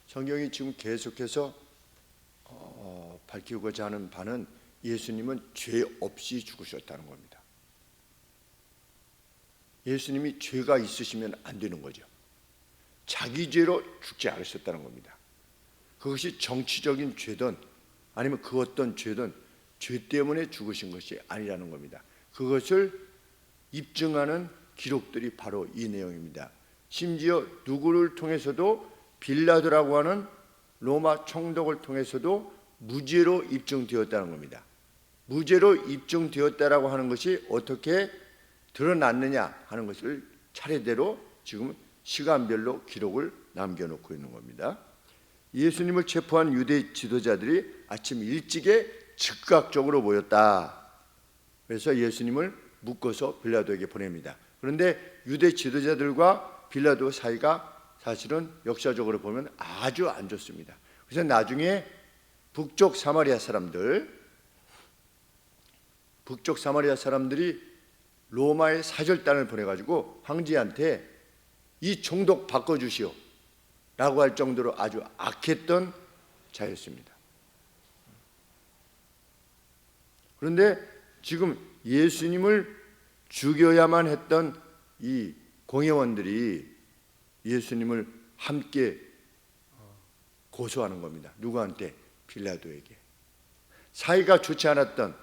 성경이 지금 계속해서 밝히고자 하는 바는 예수님은 죄 없이 죽으셨다는 겁니다. 예수님이 죄가 있으시면 안 되는 거죠. 자기 죄로 죽지 않으셨다는 겁니다. 그것이 정치적인 죄든 아니면 그 어떤 죄든 죄 때문에 죽으신 것이 아니라는 겁니다. 그것을 입증하는 기록들이 바로 이 내용입니다. 심지어 누구를 통해서도 빌라도라고 하는 로마 총독을 통해서도 무죄로 입증되었다는 겁니다. 무죄로 입증되었다라고 하는 것이 어떻게 드러났느냐 하는 것을 차례대로 지금 시간별로 기록을 남겨놓고 있는 겁니다. 예수님을 체포한 유대 지도자들이 아침 일찍에 즉각적으로 모였다. 그래서 예수님을 묶어서 빌라도에게 보냅니다. 그런데 유대 지도자들과 빌라도 사이가 사실은 역사적으로 보면 아주 안 좋습니다. 그래서 나중에 북쪽 사마리아 사람들이 로마의 사절단을 보내가지고 황제한테 이 총독 바꿔주시오 라고 할 정도로 아주 악했던 자였습니다. 그런데 지금 예수님을 죽여야만 했던 이 공회원들이 예수님을 함께 고소하는 겁니다. 누구한테? 빌라도에게. 사이가 좋지 않았던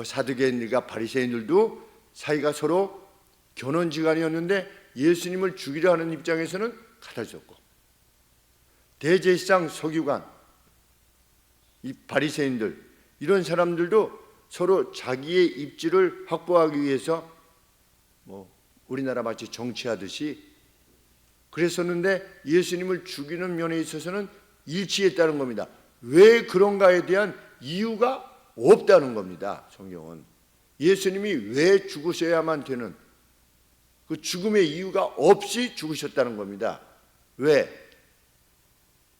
사두개인들과 바리새인들도 사이가 서로 견원지간이었는데 예수님을 죽이려 하는 입장에서는 가다졌고, 대제사장 서기관, 이 바리새인들 이런 사람들도 서로 자기의 입지를 확보하기 위해서 우리나라 마치 정치하듯이 그랬었는데 예수님을 죽이는 면에 있어서는 일치했다는 겁니다. 왜 그런가에 대한 이유가 없다는 겁니다. 성경은 예수님이 왜 죽으셔야만 되는 그 죽음의 이유가 없이 죽으셨다는 겁니다. 왜?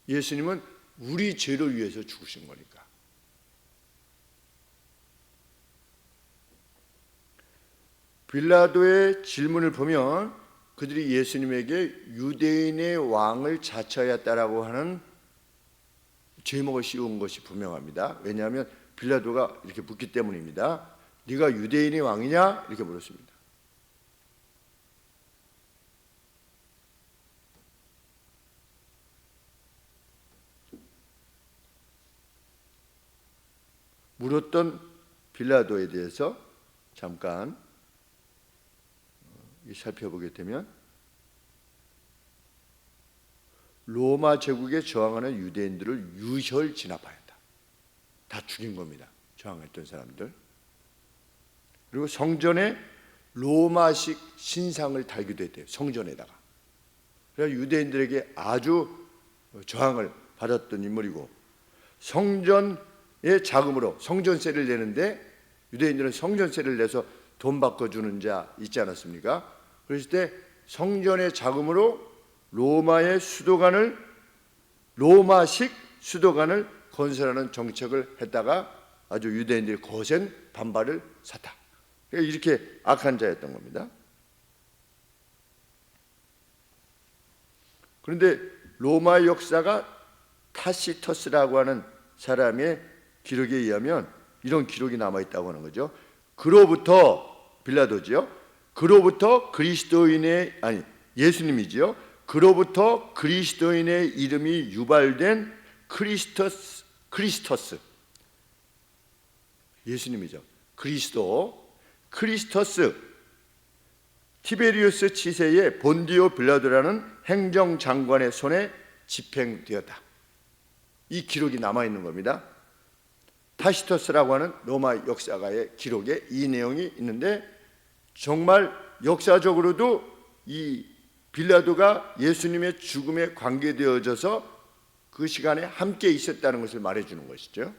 예수님은 우리 죄를 위해서 죽으신 거니까. 빌라도의 질문을 보면 그들이 예수님에게 유대인의 왕을 자처하였다라고 하는 제목을 씌운 것이 분명합니다. 왜냐하면 빌라도가 이렇게 묻기 때문입니다. 네가 유대인의 왕이냐? 이렇게 물었습니다. 물었던 빌라도에 대해서 잠깐 살펴보게 되면 로마 제국에 저항하는 유대인들을 유혈 진압하였다. 다 죽인 겁니다. 저항했던 사람들. 그리고 성전에 로마식 신상을 달기도 했대요. 성전에다가. 그래서 유대인들에게 아주 저항을 받았던 인물이고, 성전의 자금으로 성전세를 내는데 유대인들은 성전세를 내서 돈 바꿔주는 자 있지 않았습니까? 그랬을 때 성전의 자금으로 로마식 수도관을 건설하는 정책을 했다가 아주 유대인들이 거센 반발을 샀다. 이렇게 악한 자였던 겁니다. 그런데 로마 역사가 타시터스라고 하는 사람의 기록에 의하면 이런 기록이 남아있다고 하는 거죠. 빌라도지요. 예수님이지요. 그로부터 그리스도인의 이름이 유발된 크리스토스. 예수님이죠. 크리스토스 티베리우스 치세의 본디오 빌라도라는 행정장관의 손에 집행되었다. 이 기록이 남아있는 겁니다. 타시터스라고 하는 로마 역사가의 기록에 이 내용이 있는데, 정말 역사적으로도 이 빌라도가 예수님의 죽음에 관계되어져서 그 시간에 함께 있었다는 것을 말해주는 것이죠.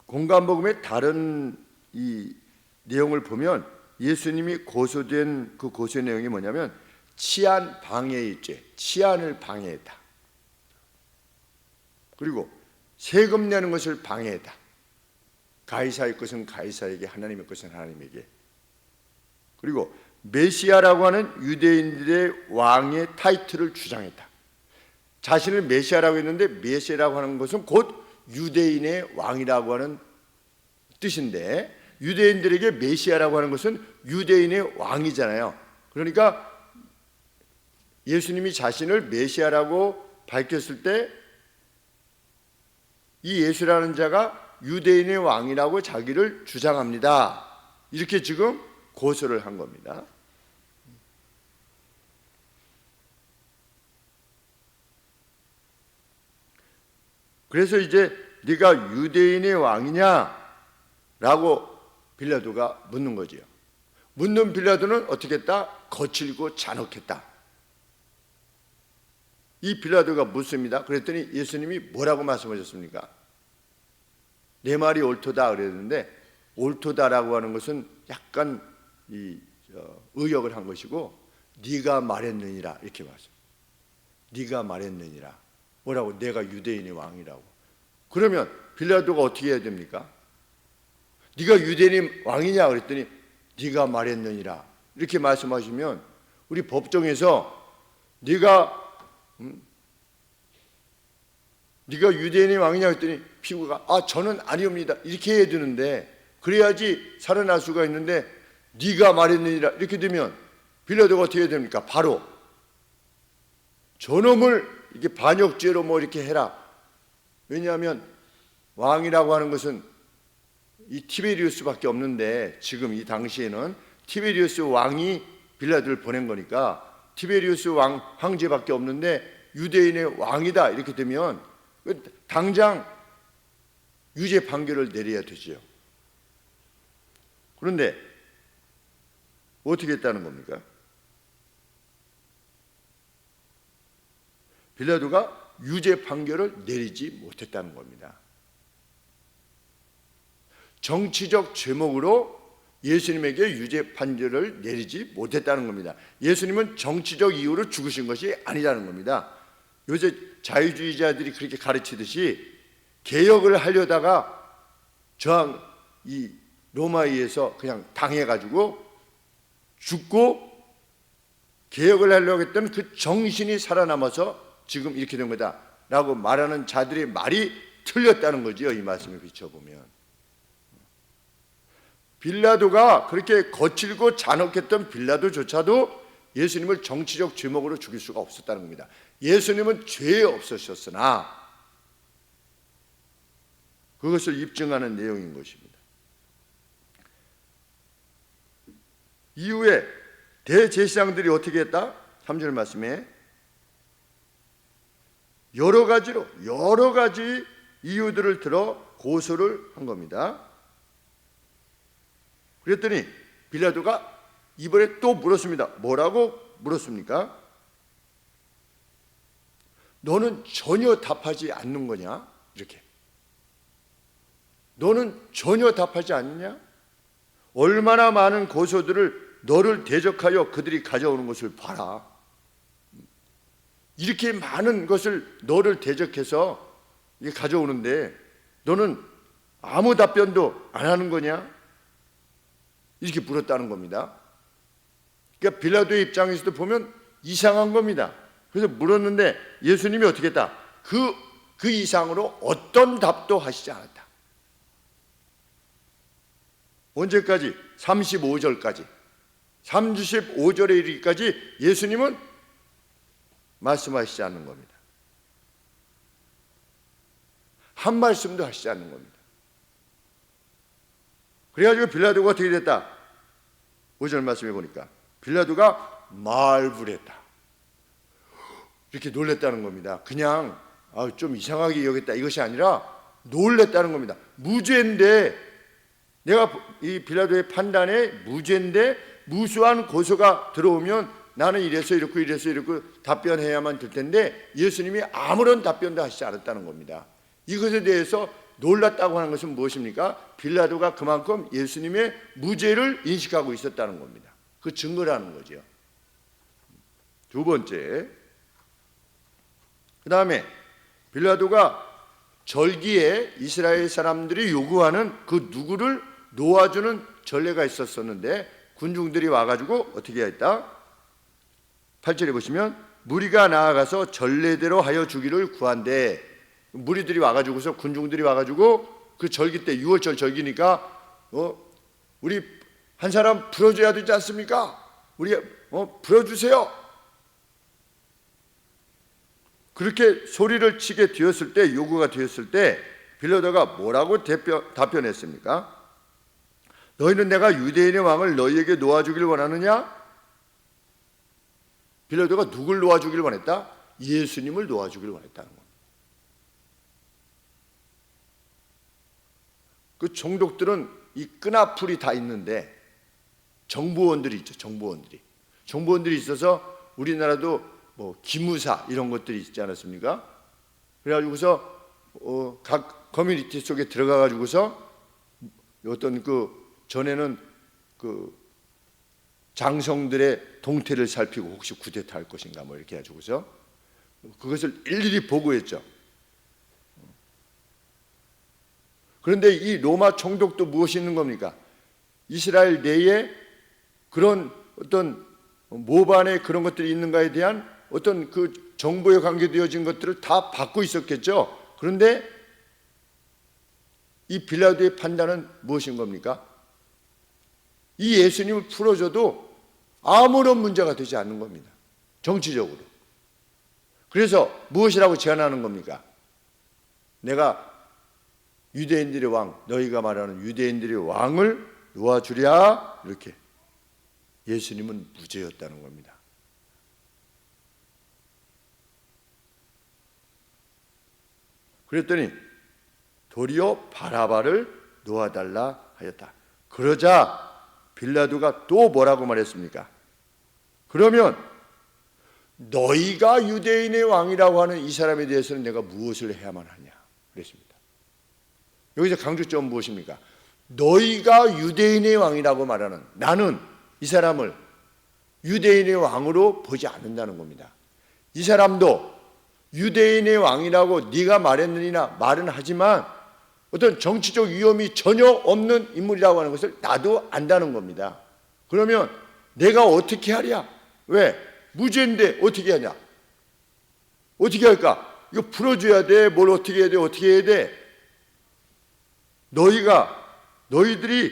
공관복음의 다른 이 내용을 보면 예수님이 고소된 그 고소 내용이 뭐냐면 치안 방해의 죄, 치안을 방해했다. 그리고 세금 내는 것을 방해했다. 가이사의 것은 가이사에게, 하나님의 것은 하나님에게. 그리고 메시아라고 하는 유대인들의 왕의 타이틀을 주장했다. 자신을 메시아라고 했는데 메시아라고 하는 것은 곧 유대인의 왕이라고 하는 뜻인데, 유대인들에게 메시아라고 하는 것은 유대인의 왕이잖아요. 그러니까 예수님이 자신을 메시아라고 밝혔을 때 이 예수라는 자가 유대인의 왕이라고 자기를 주장합니다. 이렇게 지금 고소를 한 겁니다. 그래서 이제 네가 유대인의 왕이냐? 라고 빌라도가 묻는 거지요. 묻는 빌라도는 어떻게 했다? 거칠고 잔혹했다. 이 빌라도가 묻습니다. 그랬더니 예수님이 뭐라고 말씀하셨습니까? 내 말이 옳도다 그랬는데, 옳도다라고 하는 것은 약간 의역을 한 것이고, 네가 말했느니라 이렇게 말씀. 네가 말했느니라. 뭐라고? 내가 유대인의 왕이라고. 그러면 빌라도가 어떻게 해야 됩니까? 네가 유대인의 왕이냐 그랬더니 네가 말했느니라 이렇게 말씀하시면, 우리 법정에서 네가 유대인의 왕이냐 그랬더니 피고가 저는 아니옵니다 이렇게 해야 되는데, 그래야지 살아날 수가 있는데 네가 말했느니라 이렇게 되면 빌라도가 어떻게 해야 됩니까? 바로 저놈을 이렇게 반역죄로 뭐 이렇게 해라. 왜냐하면 왕이라고 하는 것은 이 티베리우스밖에 없는데, 지금 이 당시에는 티베리우스 왕이 빌라도를 보낸 거니까 티베리우스 황제밖에 없는데 유대인의 왕이다 이렇게 되면 당장 유죄 판결을 내려야 되죠. 그런데 어떻게 했다는 겁니까? 빌라도가 유죄 판결을 내리지 못했다는 겁니다. 정치적 죄목으로 예수님에게 유죄 판결을 내리지 못했다는 겁니다. 예수님은 정치적 이유로 죽으신 것이 아니라는 겁니다. 요새 자유주의자들이 그렇게 가르치듯이 개혁을 하려다가 이 로마에 의해서 그냥 당해가지고 죽고 개혁을 하려고 했던 그 정신이 살아남아서 지금 이렇게 된 거다라고 말하는 자들의 말이 틀렸다는 거지요. 이 말씀을 비춰보면 빌라도가 그렇게 거칠고 잔혹했던 빌라도조차도 예수님을 정치적 죄목으로 죽일 수가 없었다는 겁니다. 예수님은 죄에 없으셨으나 그것을 입증하는 내용인 것입니다. 이후에 대제사장들이 어떻게 했다? 3절 말씀에 여러 가지 이유들을 들어 고소를 한 겁니다. 그랬더니 빌라도가 이번에 또 물었습니다. 뭐라고 물었습니까? 너는 전혀 답하지 않는 거냐? 이렇게. 너는 전혀 답하지 않느냐? 얼마나 많은 고소들을 너를 대적하여 그들이 가져오는 것을 봐라. 이렇게 많은 것을 너를 대적해서 가져오는데 너는 아무 답변도 안 하는 거냐? 이렇게 물었다는 겁니다. 그러니까 빌라도의 입장에서도 보면 이상한 겁니다. 그래서 물었는데 예수님이 어떻게 했다? 그 이상으로 어떤 답도 하시지 않았다. 언제까지? 35절까지. 35절에 이르기까지 예수님은 말씀하시지 않는 겁니다. 한 말씀도 하시지 않는 겁니다. 그래가지고 빌라도가 어떻게 됐다? 5절 말씀해 보니까 빌라도가 말불했다. 이렇게 놀랬다는 겁니다. 그냥 좀 이상하게 여겼다 이것이 아니라 놀랬다는 겁니다. 무죄인데, 내가 이 빌라도의 판단에 무죄인데 무수한 고소가 들어오면 나는 이래서 이렇고 이래서 이렇고 답변해야만 될 텐데 예수님이 아무런 답변도 하시지 않았다는 겁니다. 이것에 대해서 놀랐다고 하는 것은 무엇입니까? 빌라도가 그만큼 예수님의 무죄를 인식하고 있었다는 겁니다. 그 증거라는 거죠. 두 번째, 그 다음에 빌라도가 절기에 이스라엘 사람들이 요구하는 그 누구를 놓아주는 전례가 있었었는데 군중들이 와가지고 어떻게 했다? 8절에 보시면 무리가 나아가서 전례대로 하여 주기를 구한대. 무리들이 와가지고서 군중들이 와가지고 그 절기 때 6월절 절기니까 우리 한 사람 풀어줘야 되지 않습니까? 우리 풀어주세요. 그렇게 소리를 치게 되었을 때, 요구가 되었을 때 빌라도가 뭐라고 답변했습니까? 너희는 내가 유대인의 왕을 너희에게 놓아주길 원하느냐? 빌라도가 누굴 놓아주길 원했다? 예수님을 놓아주길 원했다는 겁니다. 그 종족들은 이 끈앞풀이 다 있는데 정보원들이 있죠. 정보원들이 있어서 우리나라도 뭐 기무사 이런 것들이 있지 않았습니까? 그래가지고서 각 커뮤니티 속에 들어가가지고서 어떤 전에는 장성들의 동태를 살피고 혹시 쿠데타 할 것인가 뭐 이렇게 해가지고서 그것을 일일이 보고했죠. 그런데 이 로마 총독도 무엇이 있는 겁니까? 이스라엘 내에 그런 어떤 모반의 그런 것들이 있는가에 대한 어떤 그 정보에 관계되어진 것들을 다 받고 있었겠죠. 그런데 이 빌라도의 판단은 무엇인 겁니까? 이 예수님을 풀어줘도 아무런 문제가 되지 않는 겁니다. 정치적으로. 그래서 무엇이라고 제안하는 겁니까? 내가 유대인들의 왕, 너희가 말하는 유대인들의 왕을 놓아주랴, 이렇게. 예수님은 무죄였다는 겁니다. 그랬더니 도리어 바라바를 놓아달라 하였다. 그러자 빌라도가 또 뭐라고 말했습니까? 그러면 너희가 유대인의 왕이라고 하는 이 사람에 대해서는 내가 무엇을 해야만 하냐 그랬습니다. 여기서 강조점은 무엇입니까? 너희가 유대인의 왕이라고 말하는, 나는 이 사람을 유대인의 왕으로 보지 않는다는 겁니다. 이 사람도 유대인의 왕이라고 네가 말했느니나 말은 하지만 어떤 정치적 위험이 전혀 없는 인물이라고 하는 것을 나도 안다는 겁니다. 그러면 내가 어떻게 하랴? 왜? 무죄인데 어떻게 하냐? 어떻게 할까? 이거 풀어줘야 돼. 뭘 어떻게 해야 돼? 어떻게 해야 돼? 너희들이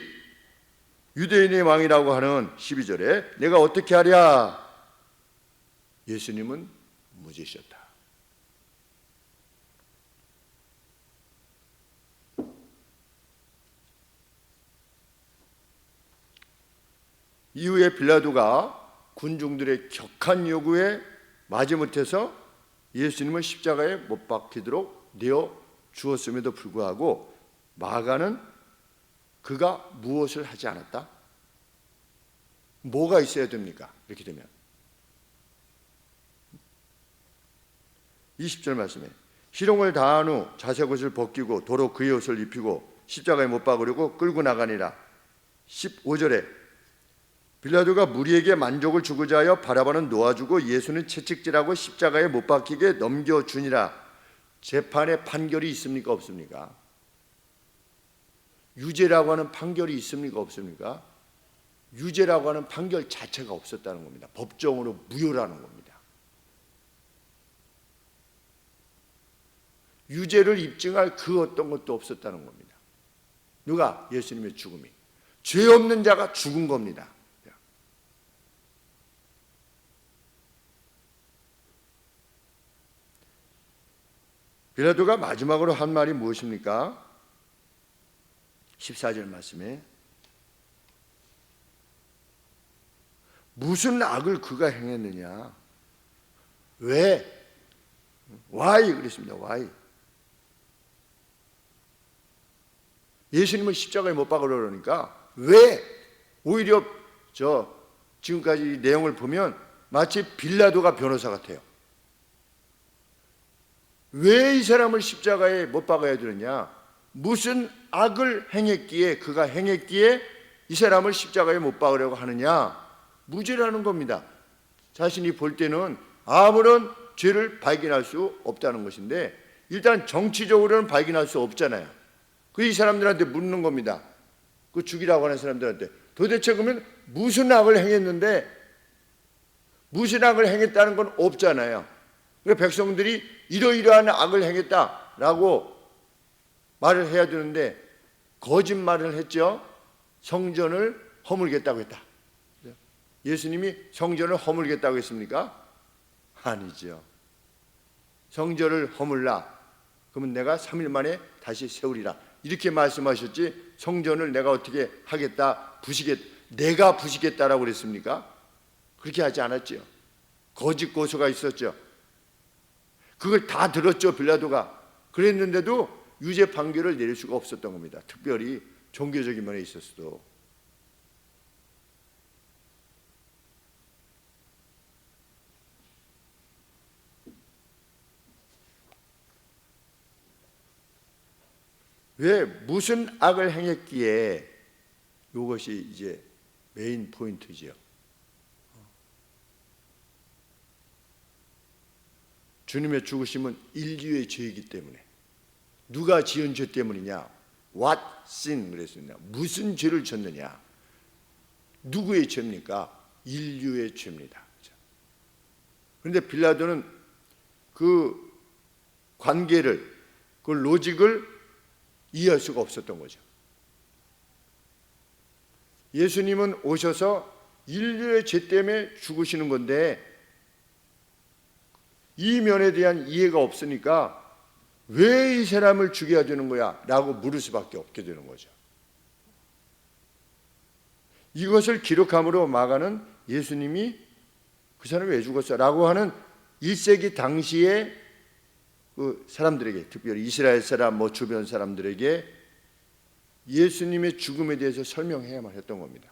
유대인의 왕이라고 하는 12절에 내가 어떻게 하랴? 예수님은 무죄셨다. 이후에 빌라도가 군중들의 격한 요구에 마지못해서 예수님을 십자가에 못 박히도록 내어 주었음에도 불구하고 마가는 그가 무엇을 하지 않았다? 뭐가 있어야 됩니까? 이렇게 되면 20절 말씀에 희롱을 다한 후 자색 옷을 벗기고 도로 그의 옷을 입히고 십자가에 못 박으려고 끌고 나가니라. 15절에 빌라도가 무리에게 만족을 주고자 하여 바라바는 놓아주고 예수는 채찍질하고 십자가에 못 박히게 넘겨주니라. 재판의 판결이 있습니까? 없습니까? 유죄라고 하는 판결이 있습니까? 없습니까? 유죄라고 하는 판결 자체가 없었다는 겁니다. 법정으로 무효라는 겁니다. 유죄를 입증할 그 어떤 것도 없었다는 겁니다. 누가? 예수님의 죽음이. 죄 없는 자가 죽은 겁니다. 빌라도가 마지막으로 한 말이 무엇입니까? 14절 말씀에 무슨 악을 그가 행했느냐? 왜? Why? 그랬습니다. Why? 예수님을 십자가에 못 박으려 그러니까 왜? 오히려 지금까지 내용을 보면 마치 빌라도가 변호사 같아요. 왜 이 사람을 십자가에 못 박아야 되느냐? 무슨 악을 행했기에, 그가 행했기에 이 사람을 십자가에 못 박으려고 하느냐? 무죄라는 겁니다. 자신이 볼 때는 아무런 죄를 발견할 수 없다는 것인데 일단 정치적으로는 발견할 수 없잖아요. 그 이 사람들한테 묻는 겁니다. 그 죽이라고 하는 사람들한테 도대체 그러면 무슨 악을 행했는데, 무슨 악을 행했다는 건 없잖아요. 그래서 백성들이 이러이러한 악을 행했다라고 말을 해야 되는데 거짓말을 했죠. 성전을 허물겠다고 했다. 예수님이 성전을 허물겠다고 했습니까? 아니죠. 성전을 허물라, 그러면 내가 3일 만에 다시 세우리라, 이렇게 말씀하셨지, 성전을 내가 어떻게 하겠다, 내가 부시겠다라고 그랬습니까? 그렇게 하지 않았죠. 거짓 고소가 있었죠. 그걸 다 들었죠, 빌라도가. 그랬는데도 유죄 판결을 내릴 수가 없었던 겁니다. 특별히 종교적인 면에 있었어도. 왜, 무슨 악을 행했기에, 이것이 이제 메인 포인트지요. 주님의 죽으심은 인류의 죄이기 때문에. 누가 지은 죄 때문이냐? What sin 그랬습니다. 무슨 죄를 졌느냐? 누구의 죄입니까? 인류의 죄입니다. 그런데 빌라도는 그 관계를, 그 로직을 이해할 수가 없었던 거죠. 예수님은 오셔서 인류의 죄 때문에 죽으시는 건데 이 면에 대한 이해가 없으니까 왜 이 사람을 죽여야 되는 거야? 라고 물을 수밖에 없게 되는 거죠. 이것을 기록함으로 마가는 예수님이 그 사람이 왜 죽었어? 라고 하는 1세기 당시에 그 사람들에게, 특별히 이스라엘 사람, 주변 사람들에게 예수님의 죽음에 대해서 설명해야만 했던 겁니다.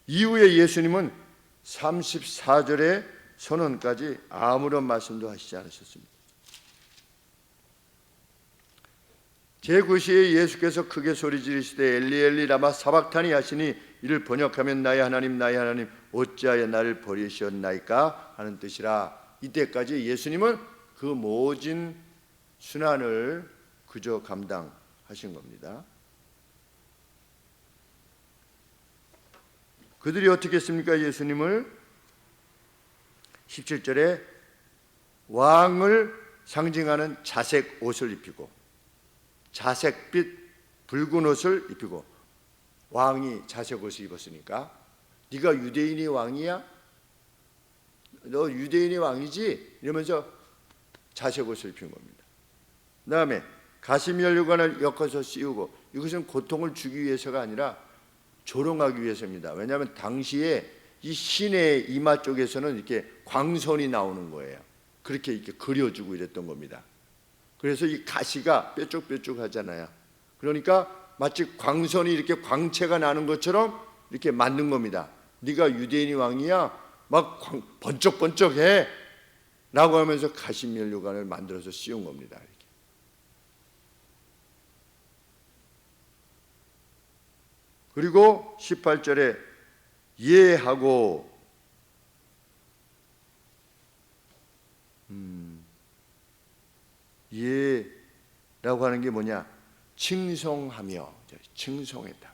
이후에 예수님은 34절의 선언까지 아무런 말씀도 하시지 않으셨습니다. 제9시에 예수께서 크게 소리 지르시되 엘리 엘리 라마 사박타니 하시니 이를 번역하면 나의 하나님 나의 하나님 어찌하여 나를 버리셨나이까 하는 뜻이라. 이때까지 예수님은 그 모진 순환을 그저 감당하신 겁니다. 그들이 어떻게 했습니까? 예수님을 17절에 왕을 상징하는 자색 옷을 입히고, 자색빛 붉은 옷을 입히고, 왕이 자색 옷을 입었으니까 네가 유대인의 왕이야? 너 유대인의 왕이지? 이러면서 자색 옷을 입힌 겁니다. 그 다음에 가시면류관을 엮어서 씌우고, 이것은 고통을 주기 위해서가 아니라 조롱하기 위해서입니다. 왜냐하면 당시에 이 신의 이마 쪽에서는 이렇게 광선이 나오는 거예요. 그렇게 이렇게 그려주고 이랬던 겁니다. 그래서 이 가시가 뾰족뾰족하잖아요. 그러니까 마치 광선이 이렇게 광채가 나는 것처럼 이렇게 만든 겁니다. 네가 유대인의 왕이야? 막 번쩍번쩍해 라고 하면서 가시면류관을 만들어서 씌운 겁니다. 이렇게. 그리고 18절에 예하고, 예라고 하는 게 뭐냐? 칭송하며, 칭송했다.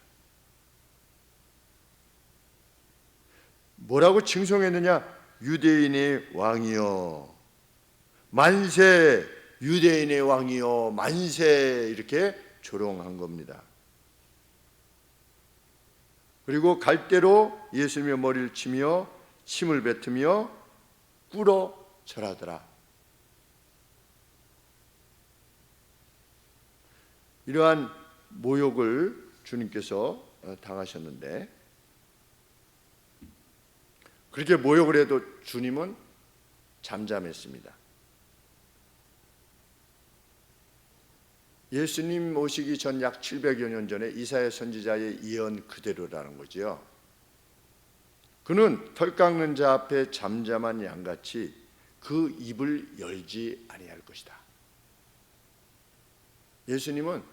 뭐라고 칭송했느냐? 유대인의 왕이여 만세, 유대인의 왕이여 만세, 이렇게 조롱한 겁니다. 그리고 갈대로 예수님의 머리를 치며 침을 뱉으며 꿇어 절하더라. 이러한 모욕을 주님께서 당하셨는데, 그렇게 모욕을 해도 주님은 잠잠했습니다. 예수님 오시기 전 약 700여 년 전에 이사야 선지자의 예언 그대로라는 거죠. 그는 털 깎는 자 앞에 잠잠한 양같이 그 입을 열지 아니할 것이다. 예수님은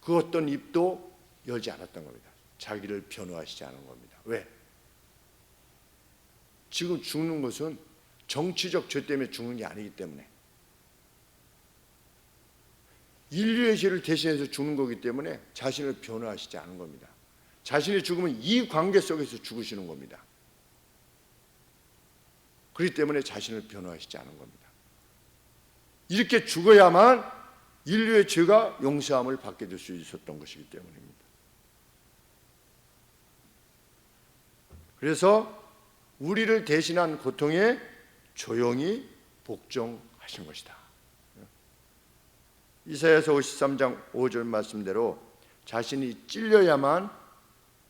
그 어떤 입도 열지 않았던 겁니다. 자기를 변호하시지 않은 겁니다. 왜? 지금 죽는 것은 정치적 죄 때문에 죽는 게 아니기 때문에, 인류의 죄를 대신해서 죽는 거기 때문에 자신을 변호하시지 않은 겁니다. 자신의 죽음은 이 관계 속에서 죽으시는 겁니다. 그렇기 때문에 자신을 변호하시지 않은 겁니다. 이렇게 죽어야만 인류의 죄가 용서함을 받게 될 수 있었던 것이기 때문입니다. 그래서 우리를 대신한 고통에 조용히 복종하신 것이다. 이사야서 53장 5절 말씀대로 자신이 찔려야만,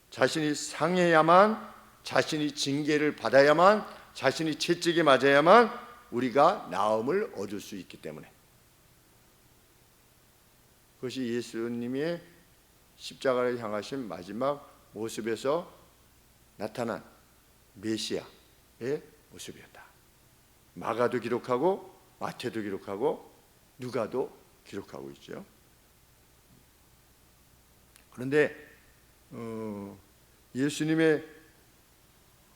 자신이 상해야만, 자신이 징계를 받아야만, 자신이 채찍에 맞아야만 우리가 나음을 얻을 수 있기 때문에, 그것이 예수님의 십자가를 향하신 마지막 모습에서 나타난 메시아의 모습이었다. 마가도 기록하고 마태도 기록하고 누가도 기록하고 있죠. 그런데 예수님의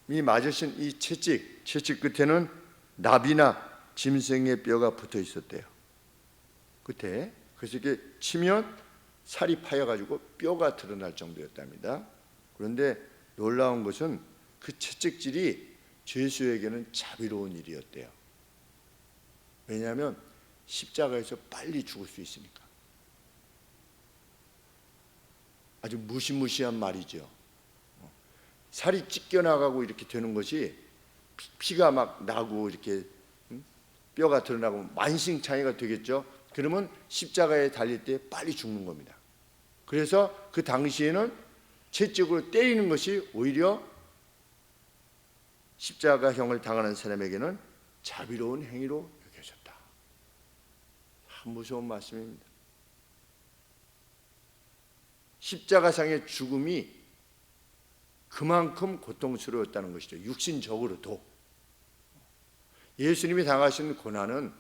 맞으신 이 채찍 끝에는 나비나 짐승의 뼈가 붙어 있었대요. 끝에. 그래서 이렇게 치면 살이 파여가지고 뼈가 드러날 정도였답니다. 그런데 놀라운 것은 그 채찍질이 죄수에게는 자비로운 일이었대요. 왜냐하면 십자가에서 빨리 죽을 수 있으니까. 아주 무시무시한 말이죠. 살이 찢겨나가고 이렇게 되는 것이 피가 막 나고 이렇게 뼈가 드러나고 만신창이가 되겠죠. 그러면 십자가에 달릴 때 빨리 죽는 겁니다. 그래서 그 당시에는 채찍으로 때리는 것이 오히려 십자가형을 당하는 사람에게는 자비로운 행위로 여겨졌다. 참 무서운 말씀입니다. 십자가상의 죽음이 그만큼 고통스러웠다는 것이죠. 육신적으로도. 예수님이 당하신 고난은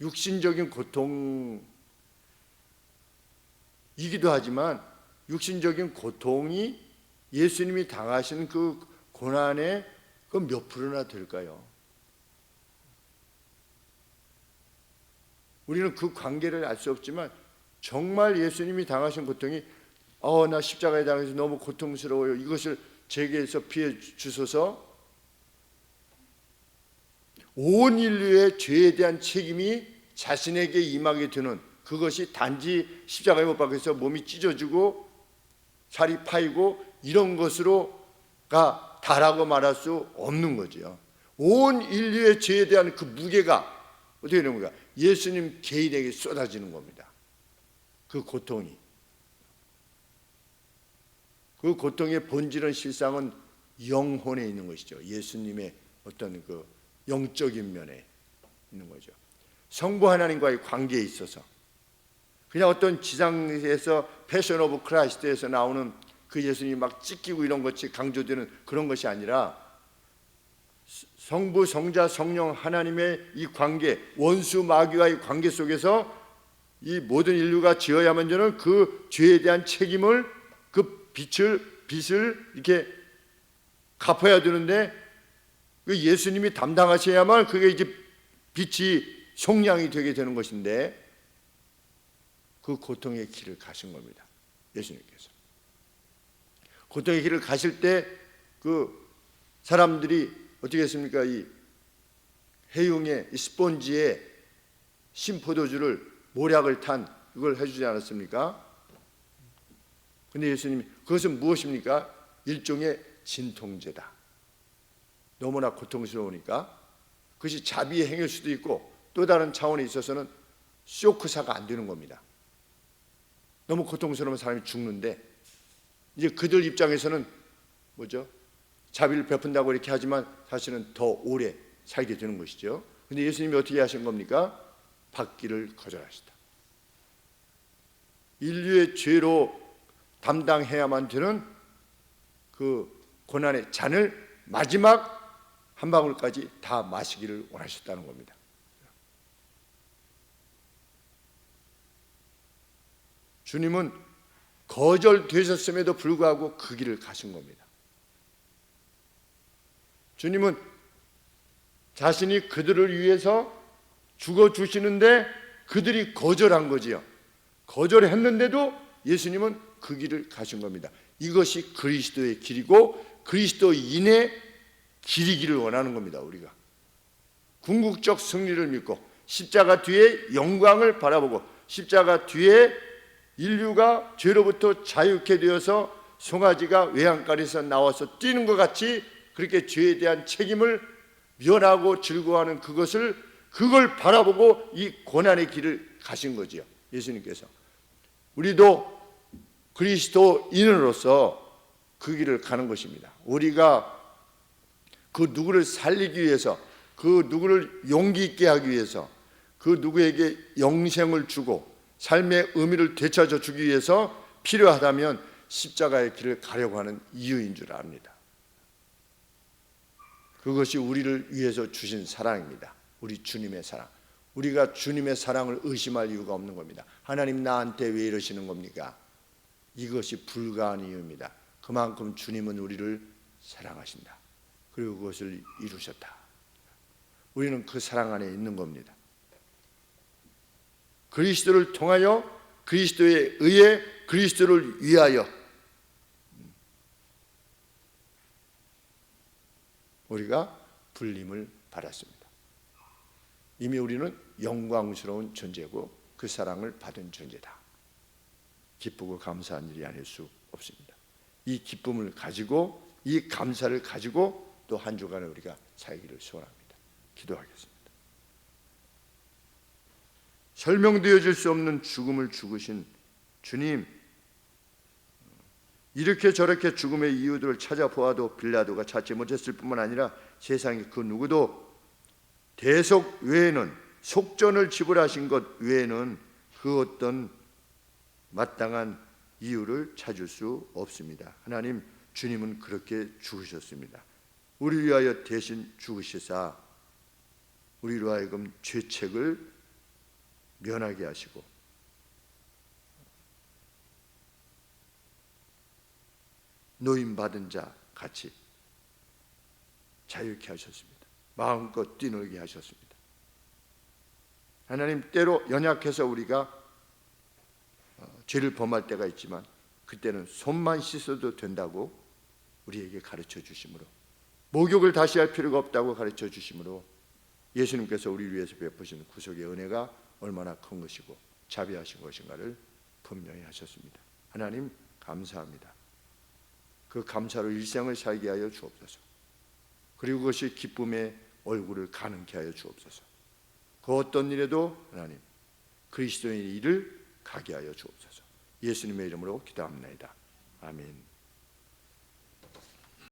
육신적인 고통이기도 하지만 육신적인 고통이 예수님이 당하신 그 고난의 그 몇 프로나 될까요? 우리는 그 관계를 알 수 없지만 정말 예수님이 당하신 고통이 나 십자가에 당해서 너무 고통스러워요. 이것을 제게서 피해 주소서. 온 인류의 죄에 대한 책임이 자신에게 임하게 되는, 그것이 단지 십자가에 못 박혀서 몸이 찢어지고 살이 파이고 이런 것으로가 다라고 말할 수 없는 거죠. 온 인류의 죄에 대한 그 무게가 어떻게 되는 거야? 예수님 개인에게 쏟아지는 겁니다. 그 고통이. 그 고통의 본질은 실상은 영혼에 있는 것이죠. 예수님의 어떤 그 영적인 면에 있는 거죠. 성부 하나님과의 관계에 있어서 그냥 어떤 지상에서 패션 오브 크라이스트에서 나오는 그 예수님이 막 찢기고 이런 것이 강조되는 그런 것이 아니라 성부, 성자, 성령 하나님의 이 관계, 원수 마귀와의 관계 속에서 이 모든 인류가 지어야만 되는 그 죄에 대한 책임을, 그 빚을 이렇게 갚아야 되는데 그 예수님이 담당하셔야만 그게 이제 빚이 속량이 되게 되는 것인데 그 고통의 길을 가신 겁니다. 예수님께서. 고통의 길을 가실 때 그 사람들이 어떻게 했습니까? 이 해용의 이 스폰지에 신포도주를 모략을 탄 이걸 해주지 않았습니까? 근데 예수님이 그것은 무엇입니까? 일종의 진통제다. 너무나 고통스러우니까 그것이 자비의 행위일 수도 있고 또 다른 차원에 있어서는 쇼크사가 안 되는 겁니다. 너무 고통스러운 사람이 죽는데 이제 그들 입장에서는 뭐죠? 자비를 베푼다고 이렇게 하지만 사실은 더 오래 살게 되는 것이죠. 근데 예수님이 어떻게 하신 겁니까? 받기를 거절하시다. 인류의 죄로 담당해야만 되는 그 고난의 잔을 마지막 한 방울까지 다 마시기를 원하셨다는 겁니다. 주님은 거절되셨음에도 불구하고 그 길을 가신 겁니다. 주님은 자신이 그들을 위해서 죽어주시는데 그들이 거절한 거지요. 거절했는데도 예수님은 그 길을 가신 겁니다. 이것이 그리스도의 길이고 그리스도인의 길이기를 원하는 겁니다. 우리가 궁극적 승리를 믿고 십자가 뒤에 영광을 바라보고 십자가 뒤에 인류가 죄로부터 자유케 되어서 송아지가 외양간에서 나와서 뛰는 것 같이 그렇게 죄에 대한 책임을 면하고 즐거워하는 그걸 바라보고 이 고난의 길을 가신 거지요. 예수님께서. 우리도 그리스도인으로서 그 길을 가는 것입니다. 우리가 그 누구를 살리기 위해서, 그 누구를 용기 있게 하기 위해서, 그 누구에게 영생을 주고 삶의 의미를 되찾아 주기 위해서 필요하다면 십자가의 길을 가려고 하는 이유인 줄 압니다. 그것이 우리를 위해서 주신 사랑입니다. 우리 주님의 사랑. 우리가 주님의 사랑을 의심할 이유가 없는 겁니다. 하나님 나한테 왜 이러시는 겁니까? 이것이 불가한 이유입니다. 그만큼 주님은 우리를 사랑하신다. 그리고 그것을 이루셨다. 우리는 그 사랑 안에 있는 겁니다. 그리스도를 통하여, 그리스도에 의해, 그리스도를 위하여 우리가 불림을 받았습니다. 이미 우리는 영광스러운 존재고 그 사랑을 받은 존재다. 기쁘고 감사한 일이 아닐 수 없습니다. 이 기쁨을 가지고, 이 감사를 가지고 또 한 주간을 우리가 살기를 소원합니다. 기도하겠습니다. 설명되어질 수 없는 죽음을 죽으신 주님, 이렇게 저렇게 죽음의 이유들을 찾아보아도 빌라도가 찾지 못했을 뿐만 아니라 세상에 그 누구도 대속 외에는, 속전을 지불하신 것 외에는 그 어떤 마땅한 이유를 찾을 수 없습니다. 하나님, 주님은 그렇게 죽으셨습니다. 우리 위하여 대신 죽으시사 우리로 하여금 죄책을 면하게 하시고 노임받은 자 같이 자유케 하셨습니다. 마음껏 뛰놀게 하셨습니다. 하나님, 때로 연약해서 우리가 죄를 범할 때가 있지만 그때는 손만 씻어도 된다고 우리에게 가르쳐 주심으로, 목욕을 다시 할 필요가 없다고 가르쳐 주심으로 예수님께서 우리를 위해서 베푸신 구속의 은혜가 얼마나 큰 것이고 자비하신 것인가를 분명히 하셨습니다. 하나님, 감사합니다. 그 감사로 일생을 살게 하여 주옵소서. 그리고 그것이 기쁨의 얼굴을 가능케 하여 주옵소서. 그 어떤 일에도 하나님, 그리스도의 일을 가게 하여 주옵소서. 예수님의 이름으로 기도합니다. 아멘.